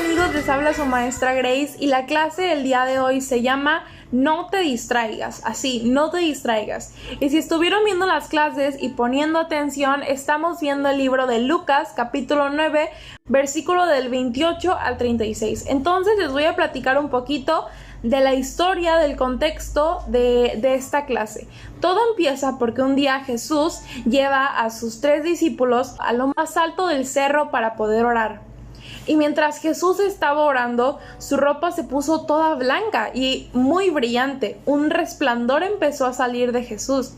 amigos, les habla su maestra Grace y la clase del día de hoy se llama No te distraigas, así, no te distraigas. Y si estuvieron viendo las clases y poniendo atención, estamos viendo el libro de Lucas, capítulo 9, versículo del 28 al 36. Entonces les voy a platicar un poquito de la historia, del contexto de esta clase. Todo empieza porque un día Jesús lleva a sus 3 discípulos a lo más alto del cerro para poder orar. Y mientras Jesús estaba orando, su ropa se puso toda blanca y muy brillante. Un resplandor empezó a salir de Jesús.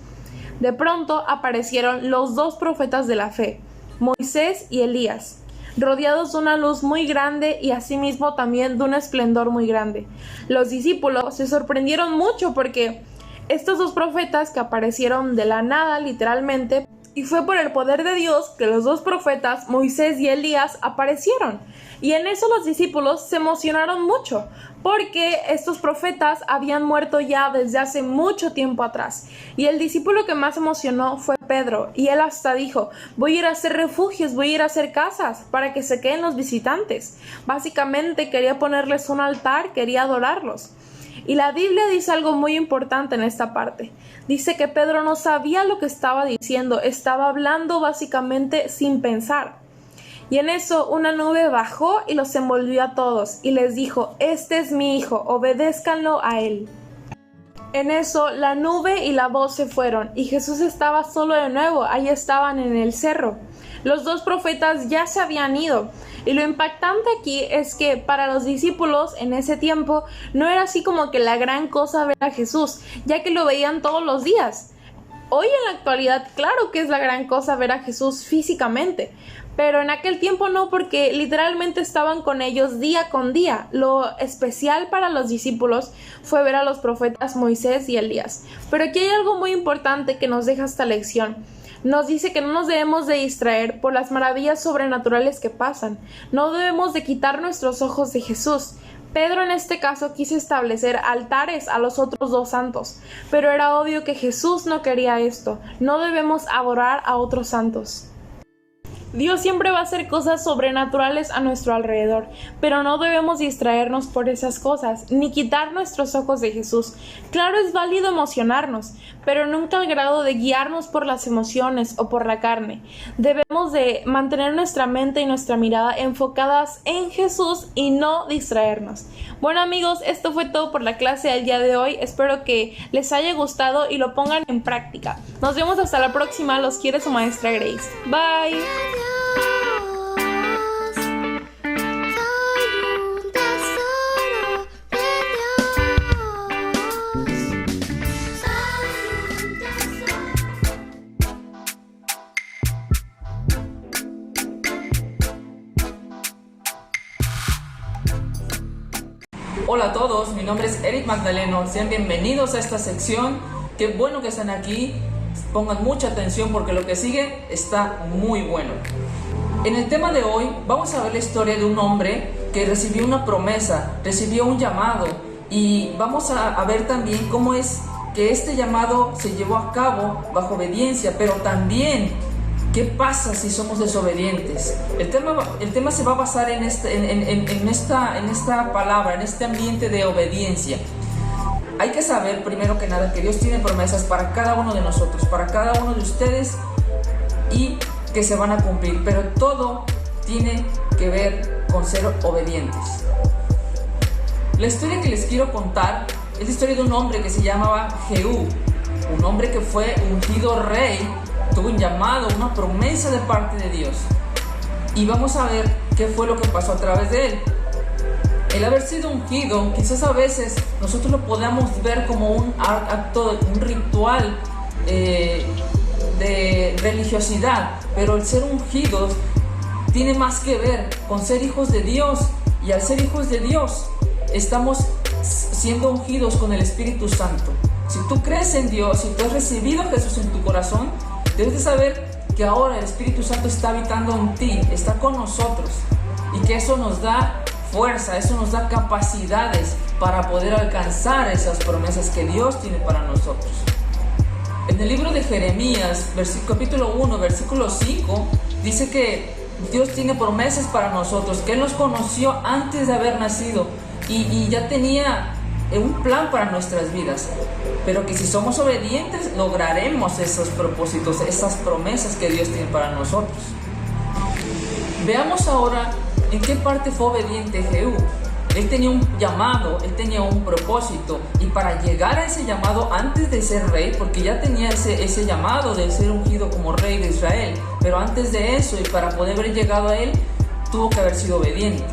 De pronto aparecieron los 2 profetas de la fe, Moisés y Elías, rodeados de una luz muy grande y asimismo también de un esplendor muy grande. Los discípulos se sorprendieron mucho porque estos 2 profetas que aparecieron de la nada literalmente, y fue por el poder de Dios que los 2 profetas, Moisés y Elías, aparecieron. Y en eso los discípulos se emocionaron mucho, porque estos profetas habían muerto ya desde hace mucho tiempo atrás. Y el discípulo que más emocionó fue Pedro, y él hasta dijo: voy a ir a hacer refugios, voy a ir a hacer casas, para que se queden los visitantes. Básicamente quería ponerles un altar, quería adorarlos. Y la Biblia dice algo muy importante en esta parte. Dice que Pedro no sabía lo que estaba diciendo, estaba hablando básicamente sin pensar. Y en eso una nube bajó y los envolvió a todos y les dijo: este es mi hijo, obedézcanlo a él. En eso la nube y la voz se fueron y Jesús estaba solo de nuevo. Ahí estaban en el cerro. Los 2 profetas ya se habían ido. Y lo impactante aquí es que para los discípulos en ese tiempo no era así como que la gran cosa ver a Jesús, ya que lo veían todos los días. Hoy en la actualidad, claro que es la gran cosa ver a Jesús físicamente, pero en aquel tiempo no, porque literalmente estaban con ellos día con día. Lo especial para los discípulos fue ver a los profetas Moisés y Elías. Pero aquí hay algo muy importante que nos deja esta lección. Nos dice que no nos debemos de distraer por las maravillas sobrenaturales que pasan. No debemos de quitar nuestros ojos de Jesús. Pedro en este caso quiso establecer altares a los otros 2 santos, pero era obvio que Jesús no quería esto. No debemos adorar a otros santos. Dios siempre va a hacer cosas sobrenaturales a nuestro alrededor, pero no debemos distraernos por esas cosas, ni quitar nuestros ojos de Jesús. Claro, es válido emocionarnos, pero nunca al grado de guiarnos por las emociones o por la carne. Debemos de mantener nuestra mente y nuestra mirada enfocadas en Jesús y no distraernos. Bueno amigos, esto fue todo por la clase del día de hoy. Espero que les haya gustado y lo pongan en práctica. Nos vemos hasta la próxima. Los quiere su maestra Grace. Bye. Hola a todos, mi nombre es Eric Magdaleno. Sean bienvenidos a esta sección. Qué bueno que están aquí. Pongan mucha atención porque lo que sigue está muy bueno. En el tema de hoy vamos a ver la historia de un hombre que recibió una promesa, recibió un llamado, y vamos a ver también cómo es que este llamado se llevó a cabo bajo obediencia, pero también ¿qué pasa si somos desobedientes? El tema se va a basar en esta palabra, en este ambiente de obediencia. Hay que saber primero que nada que Dios tiene promesas para cada uno de nosotros, para cada uno de ustedes, y que se van a cumplir, pero todo tiene que ver con ser obedientes. La historia que les quiero contar es la historia de un hombre que se llamaba Jehú, un hombre que fue ungido rey. Tuvo un llamado, una promesa de parte de Dios. Y vamos a ver qué fue lo que pasó a través de él. El haber sido ungido, quizás a veces nosotros lo podamos ver como un acto, un ritual de religiosidad, pero el ser ungidos tiene más que ver con ser hijos de Dios. Y al ser hijos de Dios, estamos siendo ungidos con el Espíritu Santo. Si tú crees en Dios, si tú has recibido a Jesús en tu corazón, debes de saber que ahora el Espíritu Santo está habitando en ti, está con nosotros, y que eso nos da fuerza, eso nos da capacidades para poder alcanzar esas promesas que Dios tiene para nosotros. En el libro de Jeremías, capítulo 1, versículo 5, dice que Dios tiene promesas para nosotros, que Él nos conoció antes de haber nacido y ya tenía un plan para nuestras vidas, pero que si somos obedientes lograremos esos propósitos, esas promesas que Dios tiene para nosotros. Veamos ahora en qué parte fue obediente Jehú. Él tenía un llamado, él tenía un propósito, y para llegar a ese llamado antes de ser rey, porque ya tenía ese llamado de ser ungido como rey de Israel, pero antes de eso y para poder haber llegado a él, tuvo que haber sido obediente.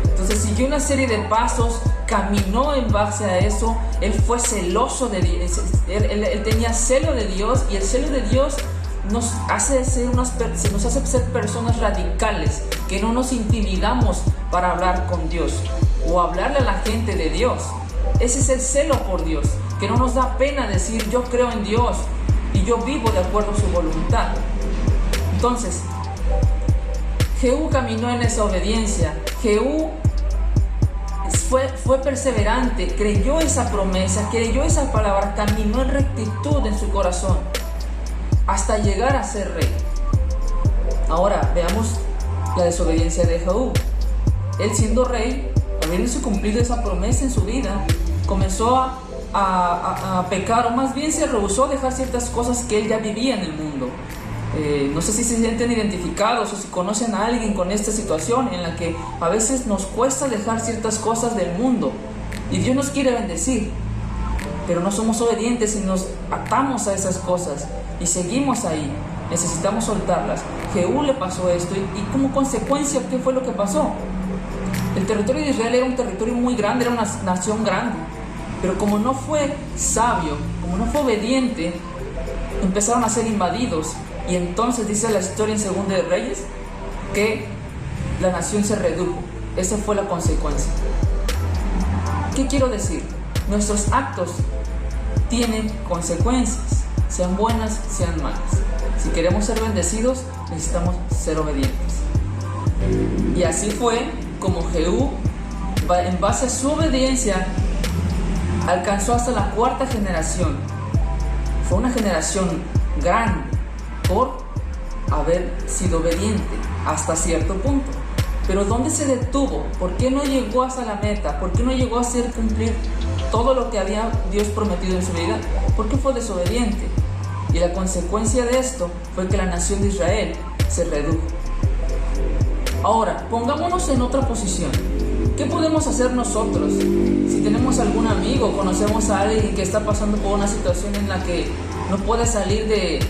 Entonces siguió una serie de pasos, caminó en base a eso, él fue celoso de Dios, él tenía celo de Dios, y el celo de Dios nos hace ser personas radicales, que no nos intimidamos para hablar con Dios o hablarle a la gente de Dios. Ese es el celo por Dios, que no nos da pena decir yo creo en Dios y yo vivo de acuerdo a su voluntad. Entonces, Jehú caminó en esa obediencia. Jehú fue perseverante, creyó esa promesa, creyó esa palabra, caminó en rectitud en su corazón hasta llegar a ser rey. Ahora veamos la desobediencia de Jehú. Él, siendo rey, habiéndose cumplido esa promesa en su vida, comenzó a pecar, o más bien se rehusó a dejar ciertas cosas que él ya vivía en el mundo. No sé si se sienten identificados o si conocen a alguien con esta situación en la que a veces nos cuesta dejar ciertas cosas del mundo y Dios nos quiere bendecir, pero no somos obedientes y nos atamos a esas cosas y seguimos ahí. Necesitamos soltarlas. Jehú le pasó esto y como consecuencia, ¿qué fue lo que pasó? El territorio de Israel era un territorio muy grande, era una nación grande, pero como no fue sabio, como no fue obediente, empezaron a ser invadidos. Y entonces dice la historia en Segunda de Reyes que la nación se redujo. Esa fue la consecuencia. ¿Qué quiero decir? Nuestros actos tienen consecuencias, sean buenas, sean malas. Si queremos ser bendecidos, necesitamos ser obedientes. Y así fue como Jehú, en base a su obediencia, alcanzó hasta la cuarta generación. Fue una generación grande por haber sido obediente hasta cierto punto. Pero ¿dónde se detuvo? ¿Por qué no llegó hasta la meta? ¿Por qué no llegó a hacer cumplir todo lo que había Dios prometido en su vida? Porque fue desobediente. Y la consecuencia de esto fue que la nación de Israel se redujo. Ahora, pongámonos en otra posición. ¿Qué podemos hacer nosotros? Si tenemos algún amigo, conocemos a alguien que está pasando por una situación en la que no puede salir de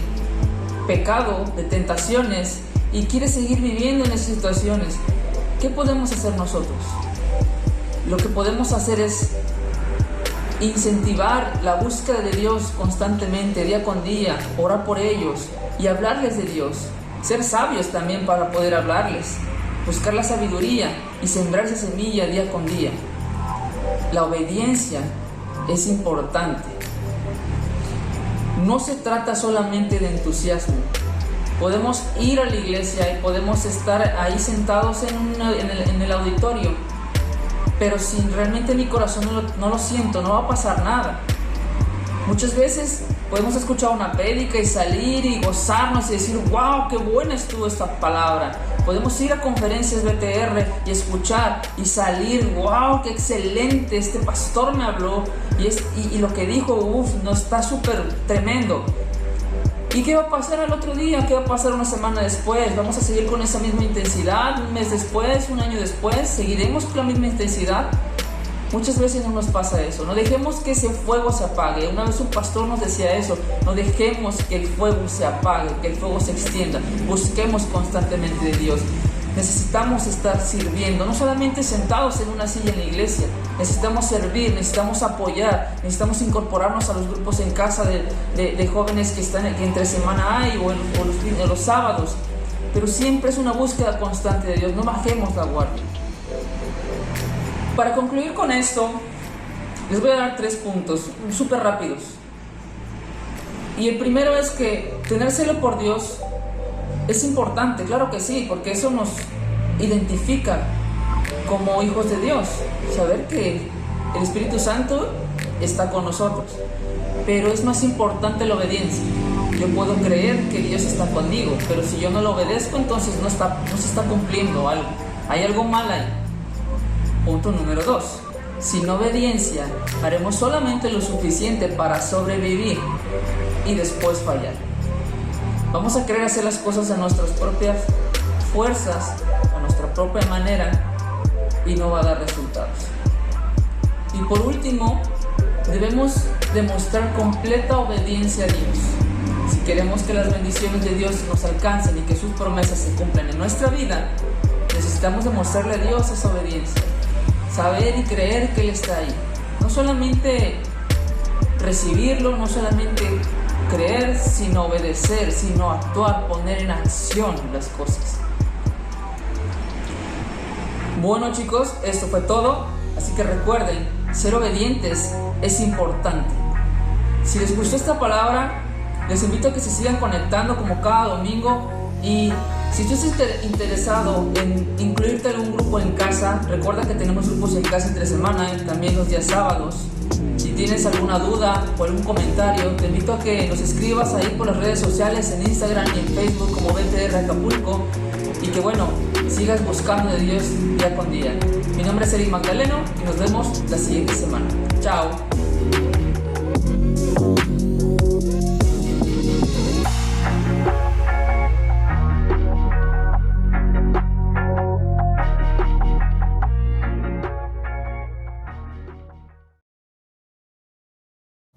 pecado, de tentaciones, y quiere seguir viviendo en esas situaciones, ¿qué podemos hacer nosotros? Lo que podemos hacer es incentivar la búsqueda de Dios constantemente, día con día, orar por ellos y hablarles de Dios, ser sabios también para poder hablarles, buscar la sabiduría y sembrar esa semilla día con día. La obediencia es importante. No se trata solamente de entusiasmo. Podemos ir a la iglesia y podemos estar ahí sentados en el auditorio, pero si realmente mi corazón no lo siento, no va a pasar nada. Muchas veces podemos escuchar una prédica y salir y gozarnos y decir, wow, qué buena estuvo esta palabra. Podemos ir a conferencias BTR y escuchar y salir, wow, qué excelente, este pastor me habló y lo que dijo, no está súper tremendo. ¿Y qué va a pasar al otro día? ¿Qué va a pasar una semana después? ¿Vamos a seguir con esa misma intensidad? ¿Un mes después? ¿Un año después? ¿Seguiremos con la misma intensidad? Muchas veces no nos pasa eso. No dejemos que ese fuego se apague. Una vez un pastor nos decía eso. No dejemos que el fuego se apague, que el fuego se extienda. Busquemos constantemente de Dios. Necesitamos estar sirviendo, no solamente sentados en una silla en la iglesia. Necesitamos servir, necesitamos apoyar, necesitamos incorporarnos a los grupos en casa de jóvenes que entre semana hay o los sábados. Pero siempre es una búsqueda constante de Dios. No bajemos la guardia. Para concluir con esto, les voy a dar 3 puntos súper rápidos. Y el primero es que tener celo por Dios es importante, claro que sí, porque eso nos identifica como hijos de Dios. Saber que el Espíritu Santo está con nosotros. Pero es más importante la obediencia. yo puedo creer que Dios está conmigo, pero si yo no lo obedezco, entonces no se está cumpliendo algo. Hay algo mal ahí. Punto número 2. Sin obediencia, haremos solamente lo suficiente para sobrevivir y después fallar. Vamos a querer hacer las cosas a nuestras propias fuerzas, a nuestra propia manera, y no va a dar resultados. Y por último, debemos demostrar completa obediencia a Dios. Si queremos que las bendiciones de Dios nos alcancen y que sus promesas se cumplan en nuestra vida, necesitamos demostrarle a Dios esa obediencia. Saber y creer que Él está ahí. No solamente recibirlo, no solamente creer, sino obedecer, sino actuar, poner en acción las cosas. Bueno chicos, esto fue todo. Así que recuerden, ser obedientes es importante. Si les gustó esta palabra, les invito a que se sigan conectando como cada domingo. Y si tú estás interesado en incluirte en un grupo en casa, recuerda que tenemos grupos en casa entre semana y también los días sábados. Si tienes alguna duda o algún comentario, te invito a que nos escribas ahí por las redes sociales, en Instagram y en Facebook como BTR Acapulco. Y que bueno, sigas buscando de Dios día con día. Mi nombre es Eric Magdaleno y nos vemos la siguiente semana. Chao.